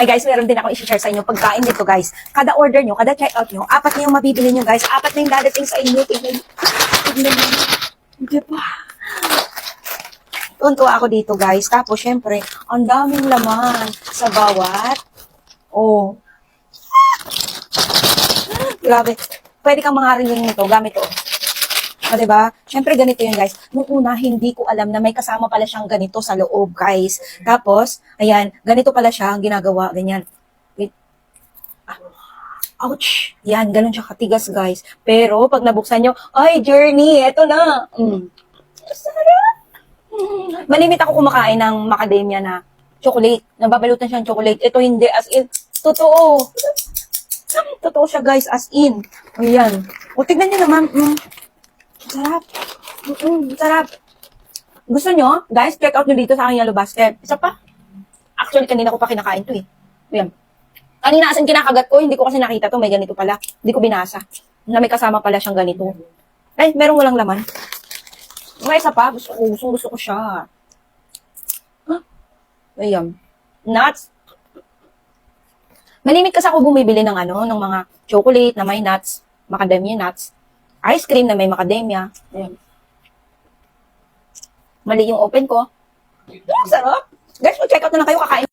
Ay guys, meron din ako i-share sa inyo pagkain dito guys. Kada order nyo, kada checkout nyo, 4 na yung mabibili nyo guys. 4 na yung dadating sa inyo. Tignan nyo. Diba? Tuntua ako dito guys. Tapos syempre, ang daming laman sa bawat. Oh. Grabe. Pwede kang mangariling nito gamit to. O, diba? Siyempre, ganito yun, guys. Nung una, hindi ko alam na may kasama pala siyang ganito sa loob, guys. Tapos, ayan, ganito pala siya ang ginagawa. Ganyan. Wait. Ah. Ouch! Yan, ganun siya katigas, guys. Pero, pag nabuksan nyo, ay, Journey, eto na. Sarap! Malimit ako kumakain ng macadamia na chocolate. Nababalutan siyang chocolate. Ito hindi, as in, totoo. Totoo siya, guys, as in. Ayan. O, tignan nyo naman. Sarap. Sarap. Gusto nyo? Guys, check out nyo dito sa aking yellow basket. Isa pa. Actually, kanina ko pa kinakain to eh. Ayan. Kanina asin kinakagat ko, hindi ko kasi nakita to. May ganito pala. Hindi ko binasa. Na may kasama pala siyang ganito. Ay, merong walang laman. May isa pa. Gusto ko siya. Huh? Ayan. Nuts. Malimit kasi ako bumibili ng ng mga chocolate na may nuts. Macadamia nuts. Ice cream na may macadamia. Ayan. Mali yung open ko. Sarap. Guys, check out na lang kayo kakain.